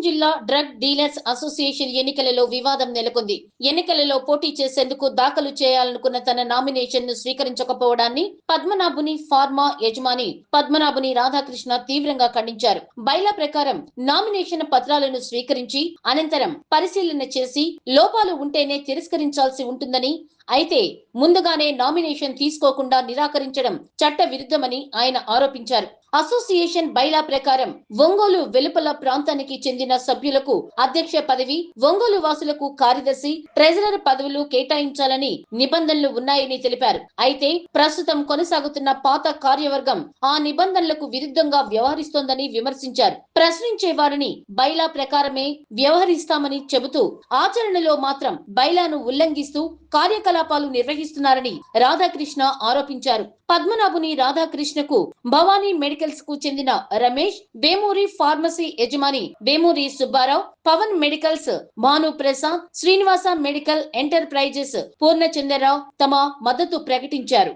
జిల్లా drug dealers association ఎన్నికలలో వివాదం నెలకొంది. ఎన్నికలలో పోటీ చేసేందుకు దాఖలు చేయాలనుకున్న తన నామినేషన్ ను స్వీకరించకపోవడాన్ని పద్మనాభుని ఫార్మా యజమాని పద్మనాభుని రాధాకృష్ణ తీవ్రంగా ఖండించారు. బైలా ప్రకారం నామినేషన్ పత్రాలను స్వీకరించి అనంతరం పరిశీలన చేసి లోపాలు ఉంటేనే తిరస్కరించాల్సి ఉంటుందని, అయితే ముందుగానే నామినేషన్ తీసుకోకుండా నిరాకరించడం చట్ట విరుద్ధమని ఆయన ఆరోపించారు. అసోసియేషన్ బైలా ప్రకారం ఒంగోలు వెలుపల ప్రాంతానికి చెందిన సభ్యులకు అధ్యక్ష పదవి, ఒంగోలు వాసులకు కార్యదర్శి, ట్రెజరర్ పదవులు కేటాయించాలని నిబంధనలు ఉన్నాయని తెలిపారు. అయితే ప్రస్తుతం కొనసాగుతున్న పాత కార్యవర్గం ఆ నిబంధనలకు విరుద్ధంగా వ్యవహరిస్తోందని విమర్శించారు. ప్రశ్నించే వారిని బైలా ప్రకారమే వ్యవహరిస్తామని చెబుతూ ఆచరణలో మాత్రం బైలాను ఉల్లంఘిస్తూ కార్యకలాపాలు నిర్వహిస్తున్నారని రాధాకృష్ణ ఆరోపించారు. పద్మనాభుని రాధాకృష్ణకు భవానీ మెడికల్స్ కు చెందిన రమేష్, వేమూరి ఫార్మసీ యజమాని Vemuri Subbarao, Pavan medicals Bhanu Prasad, Srinivasa medical enterprises Purnachandrarao తమ మద్దతు ప్రకటించారు.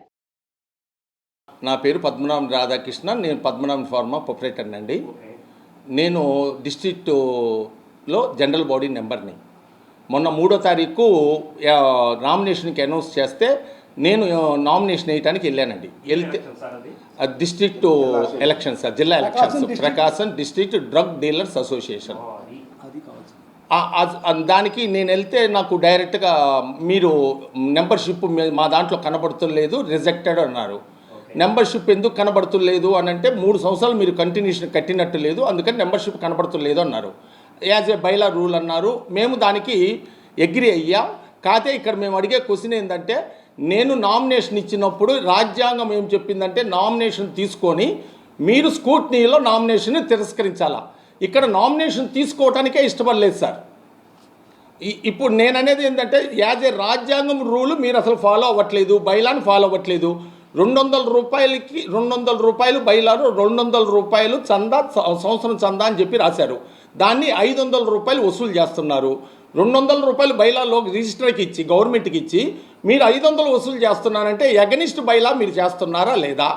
నా పేరు పద్మనాభం రాధాకృష్ణ. నేను పద్మనాభం ఫార్మా ప్రొపరేటర్ అండి. నేను డిస్ట్రిక్ట్లో జనరల్ బాడీ మెంబర్ని. మొన్న 3వ తారీఖు నామినేషన్కి అనౌన్స్ చేస్తే నేను నామినేషన్ వేయడానికి వెళ్ళానండి. వెళ్తే డిస్ట్రిక్ట్ ఎలక్షన్స్, జిల్లా ఎలక్షన్స్, ప్రకాశం డిస్ట్రిక్ట్ డ్రగ్ డీలర్స్ అసోసియేషన్. దానికి నేను వెళ్తే నాకు డైరెక్ట్గా మీరు మెంబర్షిప్ మా దాంట్లో కనబడుతులేదు, రిజెక్టెడ్ అన్నారు. మెంబర్షిప్ ఎందుకు కనబడుతులేదు అని అంటే 3 సంవత్సరాలు మీరు కంటిన్యూషన్ కట్టినట్టు లేదు, అందుకని మెంబర్షిప్ కనబడుతులేదు అన్నారు. యాజ్ ఏ బైలా రూల్ అన్నారు. మేము దానికి అగ్రి అయ్యాం. కాకపోతే ఇక్కడ మేము అడిగే క్వశ్చన్ ఏంటంటే, నేను నామినేషన్ ఇచ్చినప్పుడు రాజ్యాంగం ఏం చెప్పిందంటే నామినేషన్ తీసుకొని మీరు స్కూట్నీలో నామినేషన్ తిరస్కరించాలా. ఇక్కడ నామినేషన్ తీసుకోవటానికే ఇష్టపడలేదు సార్. ఇప్పుడు నేను అనేది ఏంటంటే యాజ్ ఏ రాజ్యాంగం రూల్ మీరు అసలు ఫాలో అవ్వట్లేదు, బైలాను ఫాలో అవ్వట్లేదు. 200 రూపాయలకి 200 రూపాయలు బైలాను, 200 రూపాయలు చందా, సంవత్సరం చందా అని చెప్పి రాశారు. దాన్ని 500 రూపాయలు వసూలు చేస్తున్నారు. 200 రూపాయలు బైలాలో రిజిస్టర్కి ఇచ్చి గవర్నమెంట్కి ఇచ్చి మీరు 500 వసూలు చేస్తున్నారంటే ఎగనిస్ట్ బైలా మీరు చేస్తున్నారా లేదా?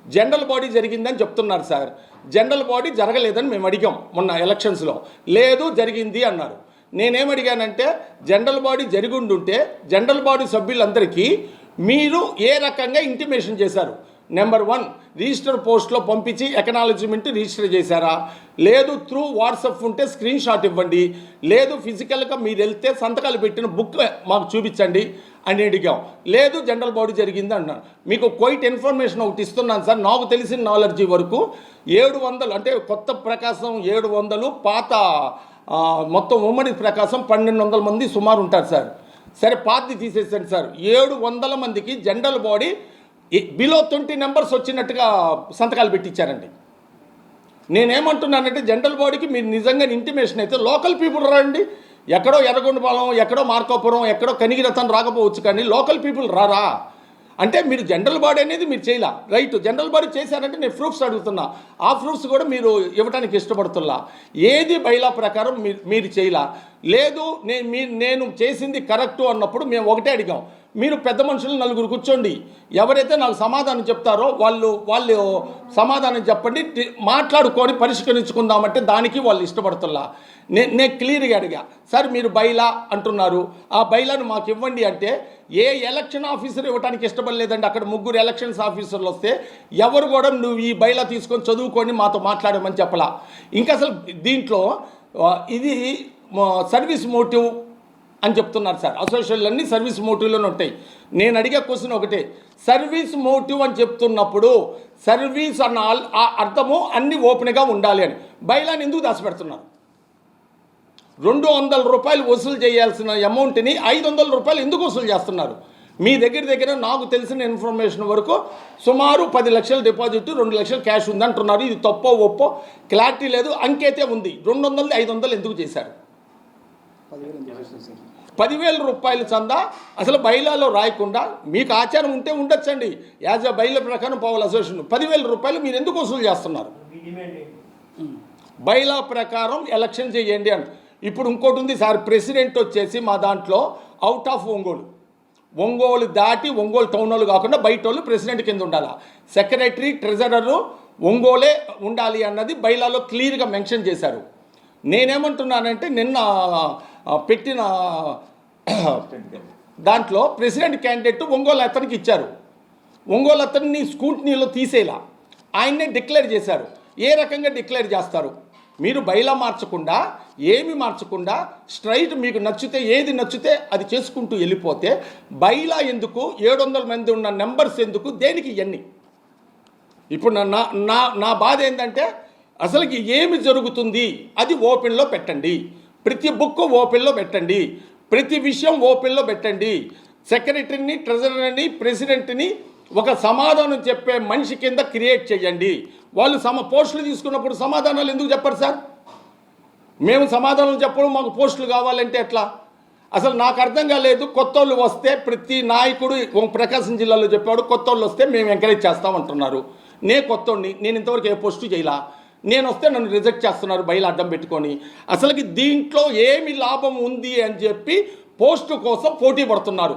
జనరల్ బాడీ జరిగిందని చెప్తున్నారు సార్. జనరల్ బాడీ జరగలేదని మేము అడిగాం మొన్న ఎలక్షన్స్లో. లేదు జరిగింది అన్నారు. నేనేమడిగానంటే జనరల్ బాడీ జరిగి ఉండుంటే జనరల్ బాడీ సభ్యులందరికీ మీరు ఏ రకంగా ఇంటిమేషన్ చేశారు? నెంబర్ 1 రిజిస్టర్ పోస్ట్లో పంపించి ఎకనాలజీమెంట్ రిజిస్టర్ చేశారా? లేదు త్రూ వాట్సాప్ ఉంటే స్క్రీన్ షాట్ ఇవ్వండి, లేదు ఫిజికల్గా మీరు వెళ్తే సంతకాలు పెట్టిన బుక్ మాకు చూపించండి అని అడిగాం. లేదు జనరల్ బాడీ జరిగింది అన్నారు. మీకు క్వైట్ ఇన్ఫర్మేషన్ ఒకటి ఇస్తున్నాను సార్. నాకు తెలిసిన నాలెడ్జీ వరకు 700 అంటే కొత్త ప్రకాశం 700, పాత మొత్తం ఉమ్మడి ప్రకాశం 1200 మంది సుమారు ఉంటారు సార్. సరే పాతది తీసేసండి సార్. 700 మందికి జనరల్ బాడీ బిలో 20 నెంబర్స్ వచ్చినట్టుగా సంతకాలు పెట్టించారండి. నేనేమంటున్నానంటే జనరల్ బాడీకి మీరు నిజంగా ఇంటిమేషన్ అయితే లోకల్ పీపుల్ రండి. ఎక్కడో ఎర్రగొండపాలెం, ఎక్కడో మార్కాపురం, ఎక్కడో కనిగిరతం రాకపోవచ్చు, కానీ లోకల్ పీపుల్ రారా అంటే మీరు జనరల్ బాడీ అనేది మీరు చేయలా. రైట్, జనరల్ బాడీ చేశారంటే నేను ప్రూఫ్స్ అడుగుతున్నా. ఆ ప్రూఫ్స్ కూడా మీరు ఇవ్వడానికి ఇష్టపడుతున్నా. ఏది బైలా ప్రకారం మీరు చేయలా. లేదు నేను చేసింది కరెక్టు అన్నప్పుడు మేము ఒకటే అడిగాం, మీరు పెద్ద మనుషులు 4 కూర్చోండి, ఎవరైతే నాకు సమాధానం చెప్తారో వాళ్ళు సమాధానం చెప్పండి, మాట్లాడుకొని పరిష్కరించుకుందామంటే దానికి వాళ్ళు ఇష్టపడుతున్నా. నేను క్లియర్గా అడిగా, సార్ మీరు బైలా అంటున్నారు, ఆ బైలాను మాకు ఇవ్వండి అంటే ఏ ఎలక్షన్ ఆఫీసర్ ఇవ్వడానికి ఇష్టపడలేదండి. అక్కడ 3 ఎలక్షన్స్ ఆఫీసర్లు వస్తే ఎవరు కూడా నువ్వు ఈ బైలా తీసుకొని చదువుకొని మాతో మాట్లాడమని చెప్పలా. ఇంకా అసలు దీంట్లో ఇది సర్వీస్ మోటివ్ అని చెప్తున్నారు సార్. అసోసియేషన్లు అన్నీ సర్వీస్ మోటివ్లోనే ఉంటాయి. నేను అడిగే క్వశ్చన్ ఒకటే, సర్వీస్ మోటివ్ అని చెప్తున్నప్పుడు సర్వీస్ అన్న అర్థము అన్నీ ఓపెన్గా ఉండాలి అని బైలాని ఎందుకు దాచిపెడుతున్నారు? 200 రూపాయలు వసూలు చేయాల్సిన అమౌంట్ని 500 రూపాయలు ఎందుకు వసూలు చేస్తున్నారు? మీ దగ్గర నాకు తెలిసిన ఇన్ఫర్మేషన్ వరకు సుమారు 10 లక్షల డిపాజిట్, 2 లక్షలు క్యాష్ ఉందంటున్నారు. ఇది తప్పో ఒప్పో క్లారిటీ లేదు, అంకైతే ఉంది. 200 500 ఎందుకు చేశారు? 10,000 రూపాయలు చందా అసలు బైలాలో రాయకుండా మీకు ఆచారం ఉంటే ఉండొచ్చండి. యాజ్ అ బైలా ప్రకారం పౌల అసోసియేషన్ 10,000 రూపాయలు మీరు ఎందుకు వసూలు చేస్తున్నారు? బైలా ప్రకారం ఎలక్షన్ చేయండి అని. ఇప్పుడు ఇంకోటి ఉంది సార్, ప్రెసిడెంట్ వచ్చేసి మా దాంట్లో అవుట్ ఆఫ్ ఒంగోలు దాటి ఒంగోలు టౌన్ వాళ్ళు కాకుండా బయట వాళ్ళు ప్రెసిడెంట్ కింద ఉండాలా. సెక్రటరీ, ట్రెజరరు ఒంగోలే ఉండాలి అన్నది బైలాలో క్లియర్గా మెన్షన్ చేశారు. నేనేమంటున్నానంటే నిన్న పెట్టిన దాంట్లో ప్రెసిడెంట్ క్యాండిడేట్ ఒంగోలు అతనికి ఇచ్చారు. ఒంగోలు అతన్ని స్కూట్నీలో తీసేలా ఆయన్నే డిక్లేర్ చేశారు. ఏ రకంగా డిక్లేర్ చేస్తారు? మీరు బైలా మార్చకుండా, ఏమి మార్చకుండా స్ట్రైట్ మీకు నచ్చితే ఏది నచ్చితే అది చేసుకుంటూ వెళ్ళిపోతే బైలా ఎందుకు? 700 మంది ఉన్న నెంబర్స్ ఎందుకు? దేనికి ఇవన్నీ? ఇప్పుడు నా బాధ ఏంటంటే అసలుకి ఏమి జరుగుతుంది అది ఓపెన్లో పెట్టండి. ప్రతి బుక్ ఓపెన్లో పెట్టండి. ప్రతి విషయం ఓపెన్లో పెట్టండి. సెక్రటరీని, ట్రెజరర్ని, ప్రెసిడెంట్ని ఒక సమాధానం చెప్పే మనిషి కింద క్రియేట్ చేయండి. వాళ్ళు పోస్టులు తీసుకున్నప్పుడు సమాధానాలు ఎందుకు చెప్పరు సార్? మేము సమాధానం చెప్పడం, మాకు పోస్టులు కావాలంటే ఎట్లా? అసలు నాకు అర్థం కాలేదు. కొత్తోళ్ళు వస్తే ప్రతి నాయకుడు ప్రకాశం జిల్లాలో చెప్పాడు, కొత్తోళ్ళు వస్తే మేము ఎంకరేజ్ చేస్తామంటున్నారు. కొత్తోడిని, నేను ఇంతవరకు ఏ పోస్టు చేయలా. నేను వస్తే నన్ను రిజెక్ట్ చేస్తున్నారు బయలు అడ్డం పెట్టుకొని. అసలుకి దీంట్లో ఏమి లాభం ఉంది అని చెప్పి పోస్టు కోసం పోటీ పడుతున్నారు.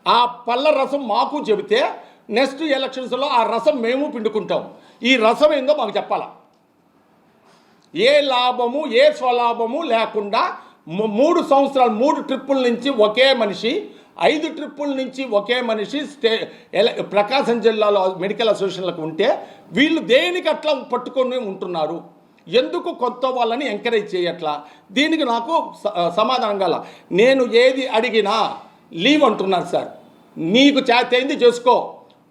ఆ పళ్ళ రసం మాకు చెబితే నెక్స్ట్ ఎలక్షన్స్లో ఆ రసం మేము పిండుకుంటాం. ఈ రసం ఏందో మాకు చెప్పాలా. ఏ లాభము, ఏ స్వలాభము లేకుండా 3 సంవత్సరాలు 3 ట్రిప్పుల నుంచి ఒకే మనిషి, 5 ట్రిప్పుల నుంచి ఒకే మనిషి ప్రకాశం జిల్లాలో మెడికల్ అసోసియేషన్లకు ఉంటే వీళ్ళు దేనికి అట్లా పట్టుకొని ఉంటున్నారు? ఎందుకు కొత్త వాళ్ళని ఎంకరేజ్ చేయట్లా? దీనికి నాకు సమాధానం కాల. నేను ఏది అడిగినా లీవ్ అంటున్నారు సార్. నీకు చేతైంది చేసుకో.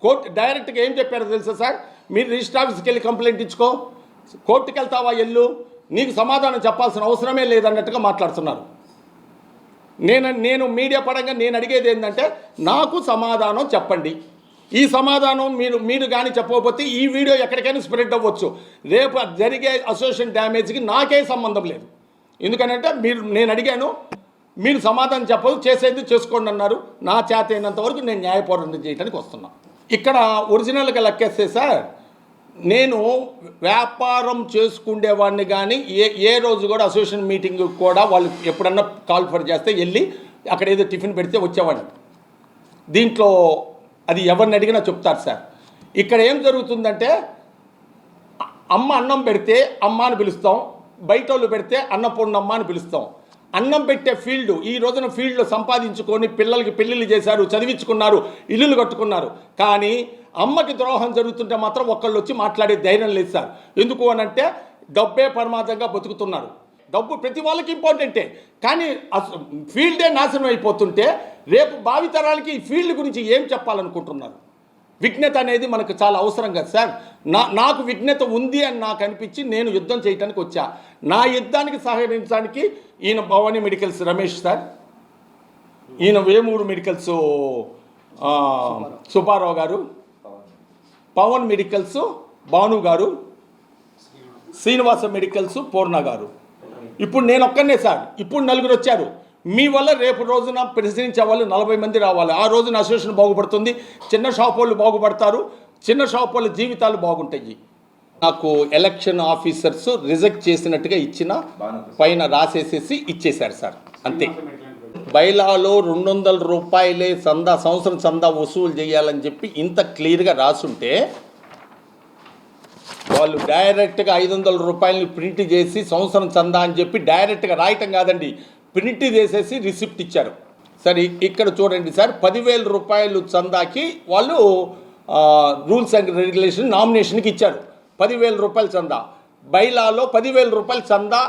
కోర్టు డైరెక్ట్గా ఏం చెప్పారో తెలుసా సార్? మీరు రిజిస్టర్ ఆఫీస్కి వెళ్ళి కంప్లైంట్ ఇచ్చుకో, కోర్టుకి వెళ్తావా ఎల్లు, నీకు సమాధానం చెప్పాల్సిన అవసరమే లేదన్నట్టుగా మాట్లాడుతున్నారు. నేను మీడియా పరంగా నేను అడిగేది ఏంటంటే నాకు సమాధానం చెప్పండి. ఈ సమాధానం మీరు కానీ చెప్పకపోతే ఈ వీడియో ఎక్కడికైనా స్ప్రెడ్ అవ్వచ్చు. రేపు జరిగే అసోసియేషన్ డ్యామేజ్కి నాకే సంబంధం లేదు. ఎందుకనంటే నేను అడిగాను, మీరు సమాధానం చెప్పదు, చేసేది చేసుకోండి అన్నారు. నా చేత అయినంత వరకు నేను న్యాయ పోరాటం చేయడానికి వస్తున్నా. ఇక్కడ ఒరిజినల్గా లెక్కేస్తే సార్, నేను వ్యాపారం చేసుకునేవాడిని కానీ ఏ రోజు కూడా అసోసియేషన్ మీటింగ్ కూడా వాళ్ళు ఎప్పుడన్నా కాల్ ఫర్ చేస్తే వెళ్ళి అక్కడ ఏదో టిఫిన్ పెడితే వచ్చేవాడిని. దీంట్లో అది ఎవరిని అడిగినా చెప్తారు సార్. ఇక్కడ ఏం జరుగుతుందంటే అమ్మ అన్నం పెడితే అమ్మ అని పిలుస్తాం, బయట వాళ్ళు పెడితే అన్నపూర్ణమ్మ అని పిలుస్తాం. అన్నం పెట్టే ఫీల్డ్ ఈ రోజున ఫీల్డ్లో సంపాదించుకొని పిల్లలకి పెళ్ళిళ్ళు చేశారు, చదివించుకున్నారు, ఇల్లులు కట్టుకున్నారు. కానీ అమ్మకి ద్రోహం జరుగుతుంటే మాత్రం ఒక్కళ్ళు వచ్చి మాట్లాడే ధైర్యం లేదు సార్. ఎందుకు అనంటే డబ్బే పరమార్థంగా బతుకుతున్నారు. డబ్బు ప్రతి వాళ్ళకి ఇంపార్టెంటే, కానీ ఫీల్డే నాశనం అయిపోతుంటే రేపు భావితరాలకి ఈ ఫీల్డ్ గురించి ఏం చెప్పాలనుకుంటున్నారు? విజ్ఞత అనేది మనకు చాలా అవసరం కదా సార్. నాకు విజ్ఞత ఉంది అని నాకు అనిపించి నేను యుద్ధం చేయడానికి వచ్చా. నా యుద్ధానికి సహకరించడానికి ఈయన భవానీ మెడికల్స్ రమేష్ సార్, ఈయన వేమూరు మెడికల్స్ సుబ్బారావు గారు, పవన్ మెడికల్స్ భాను గారు, శ్రీనివాస మెడికల్స్ పూర్ణ గారు. ఇప్పుడు నేను ఒక్కనే సార్. ఇప్పుడు 4 వచ్చారు. మీ వల్ల రేపు రోజున ప్రశ్నించే వాళ్ళు 40 మంది రావాలి. ఆ రోజున అసోసియేషన్ బాగుపడుతుంది, చిన్న షాప్ వాళ్ళు బాగుపడతారు, చిన్న షాప్ వాళ్ళ జీవితాలు బాగుంటాయి. నాకు ఎలక్షన్ ఆఫీసర్స్ రిజెక్ట్ చేసినట్టుగా ఇచ్చిన పైన రాసేసేసి ఇచ్చేశారు సార్, అంతే. బైలాలో 200 రూపాయలే చందా, సంవత్సరం చందా వసూలు చేయాలని చెప్పి ఇంత క్లియర్గా రాసుంటే వాళ్ళు డైరెక్ట్గా 500 రూపాయలని ప్రింట్ చేసి సంవత్సరం చందా అని చెప్పి డైరెక్ట్గా రాయటం కాదండి, ప్రింట్ చేసేసి రిసిప్ట్ ఇచ్చారు. సరే ఇక్కడ చూడండి సార్, 10,000 రూపాయలు చందాకి వాళ్ళు రూల్స్ అండ్ రెగ్యులేషన్ నామినేషన్కి ఇచ్చారు. 10,000 రూపాయలు చందా. బైలాలో 10,000 రూపాయలు చందా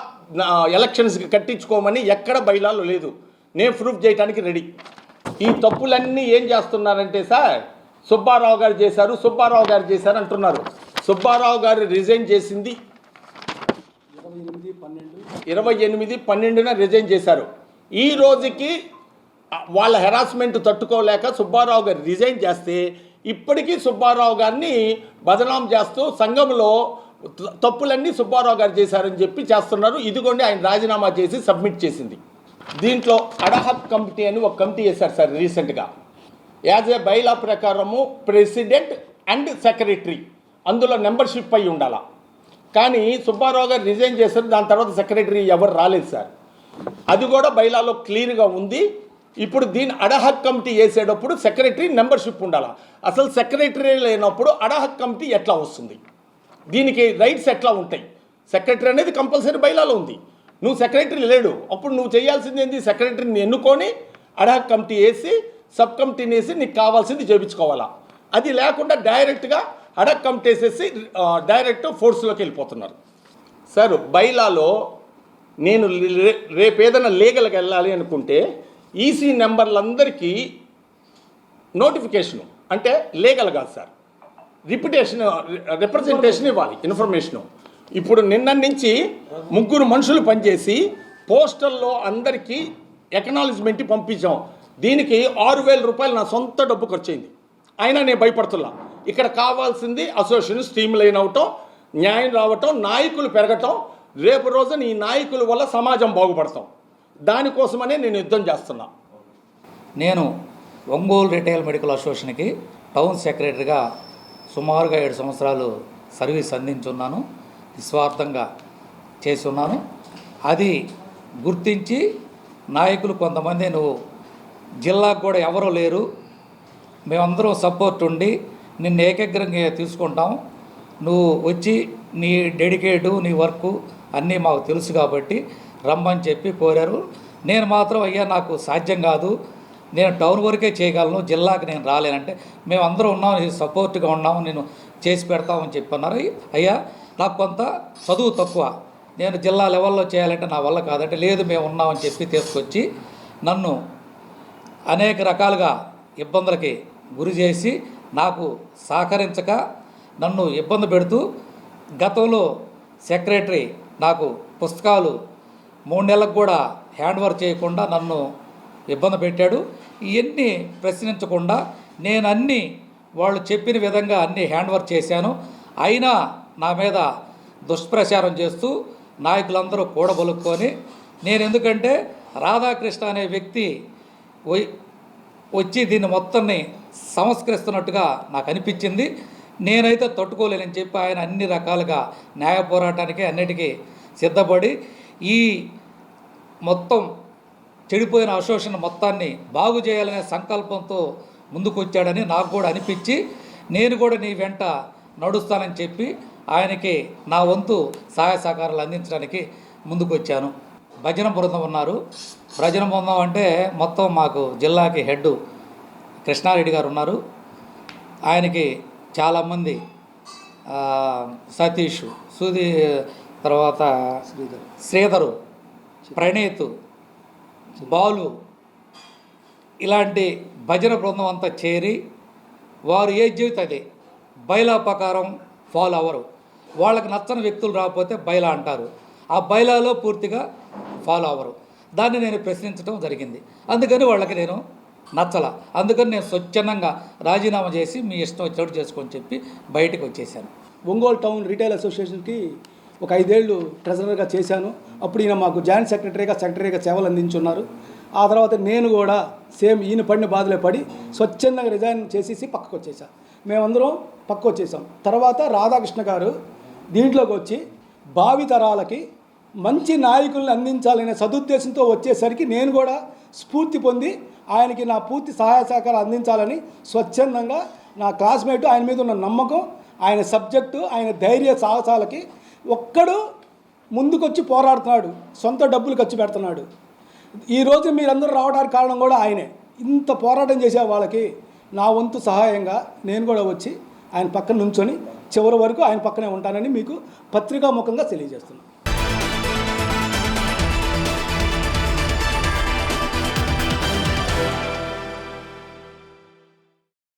ఎలక్షన్స్కి కట్టించుకోమని ఎక్కడ బైలాలో లేదు. నేను ప్రూఫ్ చేయడానికి రెడీ. ఈ తప్పులన్నీ ఏం చేస్తున్నారంటే సార్, సుబ్బారావు గారు చేశారు, సుబ్బారావు గారు చేశారు అంటున్నారు. సుబ్బారావు గారు రిజైన్ చేసింది 28/12 రిజైన్ చేశారు. ఈ రోజుకి వాళ్ళ హెరాస్మెంట్ తట్టుకోలేక సుబ్బారావు గారు రిజైన్ చేస్తే ఇప్పటికీ సుబ్బారావు గారిని బదనాం చేస్తూ సంఘంలో తప్పులన్నీ సుబ్బారావు గారు చేశారని చెప్పి చేస్తున్నారు. ఇదిగోండి ఆయన రాజీనామా చేసి సబ్మిట్ చేసింది. దీంట్లో అడహక్ కమిటీ అని ఒక కమిటీ వేశారు సార్ రీసెంట్గా. యాజ్ ఏ బైలా ప్రకారము ప్రెసిడెంట్ అండ్ సెక్రటరీ అందులో మెంబర్షిప్ అయి ఉండాలా. కానీ సుబ్బారావు గారు రిజైన్ చేశారు, దాని తర్వాత సెక్రటరీ ఎవరు రాలేదు సార్. అది కూడా బైలాలో క్లియర్గా ఉంది. ఇప్పుడు దీని అడహక్ కమిటీ వేసేటప్పుడు సెక్రటరీ మెంబర్షిప్ ఉండాలా. అసలు సెక్రటరీ లేనప్పుడు అడహక్ కమిటీ ఎట్లా వస్తుంది? దీనికి రైట్స్ ఎట్లా ఉంటాయి? సెక్రటరీ అనేది కంపల్సరీ బైలాలో ఉంది. నువ్వు సెక్రటరీ లేడు, అప్పుడు నువ్వు చేయాల్సింది ఏంటి? సెక్రటరీని ఎన్నుకొని అడాక్ కమిటీ వేసి సబ్ కమిటీని వేసి నీకు కావాల్సింది చేయించుకోవాలా. అది లేకుండా డైరెక్ట్గా అడాక్ కమిటీ వేసేసి డైరెక్ట్ ఫోర్స్లోకి వెళ్ళిపోతున్నారు. సార్ బైలాలో నేను రేపు ఏదైనా లీగల్గా వెళ్ళాలి అనుకుంటే ఈసీ నెంబర్లందరికీ నోటిఫికేషను, అంటే లీగల్ కాదు సార్, రిప్రజెంటేషన్ ఇవ్వాలి, ఇన్ఫర్మేషను. ఇప్పుడు నిన్న నుంచి 3 మనుషులు పనిచేసి పోస్టల్లో అందరికీ ఎకనాలజ్మెంట్ పంపించాం. దీనికి 6,000 రూపాయలు నా సొంత డబ్బు ఖర్చు అయింది. అయినా నేను భయపడుతున్నా. ఇక్కడ కావాల్సింది అసోసియేషన్ స్ట్రీమ్ లైన్ అవటం, న్యాయం రావటం, నాయకులు పెరగటం. రేపు రోజున ఈ నాయకుల వల్ల సమాజం బాగుపడతాం. దానికోసమనే నేను యుద్ధం చేస్తున్నా. నేను ఒంగోలు రిటైల్ మెడికల్ అసోసియేషన్కి టౌన్ సెక్రటరీగా సుమారుగా 7 సంవత్సరాలు సర్వీస్ అందించున్నాను. నిస్వార్థంగా చేసి ఉన్నాను. అది గుర్తించి నాయకులు కొంతమంది నువ్వు జిల్లాకు కూడా ఎవరూ లేరు, మేమందరం సపోర్ట్ ఉండి నిన్ను ఏకగ్రంగా తీసుకుంటాం, నువ్వు వచ్చి నీ డెడికేటు నీ వర్కు అన్నీ మాకు తెలుసు కాబట్టి రమ్మని చెప్పి కోరారు. నేను మాత్రం అయ్యా నాకు సాధ్యం కాదు, నేను టౌన్ వరకే చేయగలను, జిల్లాకి నేను రాలేనంటే మేమందరం ఉన్నాం, సపోర్ట్గా ఉన్నాము, నేను చేసి పెడతామని చెప్పన్నారు. అయ్యా నాకు కొంత చదువు తక్కువ, నేను జిల్లా లెవెల్లో చేయాలంటే నా వల్ల కాదంటే లేదు మేము ఉన్నామని చెప్పి తీసుకొచ్చి నన్ను అనేక రకాలుగా ఇబ్బందులకి గురి చేసి నాకు సహకరించక నన్ను ఇబ్బంది పెడుతూ గతంలో సెక్రటరీ నాకు పుస్తకాలు 3 నెలలకు కూడా హ్యాండ్ ఓవర్ చేయకుండా నన్ను ఇబ్బంది పెట్టాడు. ఇవన్నీ ప్రశ్నించకుండా నేను అన్నీ వాళ్ళు చెప్పిన విధంగా అన్నీ హ్యాండ్ ఓవర్ చేశాను. అయినా నా మీద దుష్ప్రచారం చేస్తూ నాయకులందరూ కూడబలుక్కొని నేను ఎందుకంటే రాధాకృష్ణ అనే వ్యక్తి వచ్చి దీన్ని మొత్తాన్ని సంస్కరిస్తున్నట్టుగా నాకు అనిపించింది. నేనైతే తట్టుకోలేనని చెప్పి ఆయన అన్ని రకాలుగా న్యాయ పోరాటానికి అన్నిటికీ సిద్ధపడి ఈ మొత్తం చెడిపోయిన అసోసియేషన్ మొత్తాన్ని బాగు చేయాలనే సంకల్పంతో ముందుకు వచ్చాడని నాకు కూడా అనిపించి నేను కూడా నీ వెంట నడుస్తానని చెప్పి ఆయనకి నా వంతు సహాయ సహకారాలు అందించడానికి ముందుకు వచ్చాను. భజన బృందం ఉన్నారు. భజన బృందం అంటే మొత్తం మాకు జిల్లాకి హెడ్ కృష్ణారెడ్డి గారు ఉన్నారు. ఆయనకి చాలామంది సతీష్, సుధీ, తర్వాత శ్రీధరు, ప్రణీత్, బాలు ఇలాంటి భజన బృందం అంతా చేరి వారు ఏ జీవితం అదే బైలా ప్రకారం ఫాలో అవ్వరు. వాళ్ళకి నచ్చని వ్యక్తులు రాకపోతే బైలా అంటారు. ఆ బైలాలో పూర్తిగా ఫాలో అవ్వరు. దాన్ని నేను ప్రశ్నించడం జరిగింది. అందుకని వాళ్ళకి నేను నచ్చల. అందుకని నేను స్వచ్ఛందంగా రాజీనామా చేసి మీ ఇష్టం వచ్చినట్టు చేసుకొని చెప్పి బయటకు వచ్చేసాను. ఒంగోలు టౌన్ రిటైల్ అసోసియేషన్కి ఒక 5 ఏళ్ళు ట్రెజరర్గా చేశాను. అప్పుడు ఈయన మాకు జాయింట్ సెక్రటరీగా సేవలు అందించున్నారు. ఆ తర్వాత నేను కూడా సేమ్ ఈయన పడిన బాధలే పడి స్వచ్ఛందంగా రిజైన్ చేసేసి పక్కకు వచ్చేసాం. మేమందరం పక్కకు వచ్చేసాం. తర్వాత రాధాకృష్ణ గారు దీంట్లోకి వచ్చి భావితరాలకి మంచి నాయకుల్ని అందించాలనే సదుద్దేశంతో వచ్చేసరికి నేను కూడా స్ఫూర్తి పొంది ఆయనకి నా పూర్తి సహాయ సహకారం అందించాలని స్వచ్ఛందంగా నా క్లాస్మేట్ ఆయన మీద ఉన్న నమ్మకం, ఆయన సబ్జెక్టు, ఆయన ధైర్య సాహసాలకి ఒక్కడు ముందుకొచ్చి పోరాడుతున్నాడు, సొంత డబ్బులు ఖర్చు పెడుతున్నాడు. ఈరోజు మీరందరూ రావడానికి కారణం కూడా ఆయనే. ఇంత పోరాటం చేసే వాళ్ళకి నా వంతు సహాయంగా నేను కూడా వచ్చి ఆయన పక్కన నుంచొని చివరి వరకు ఆయన పక్కనే ఉంటానని మీకు పత్రికాముఖంగా తెలియజేస్తున్నాను.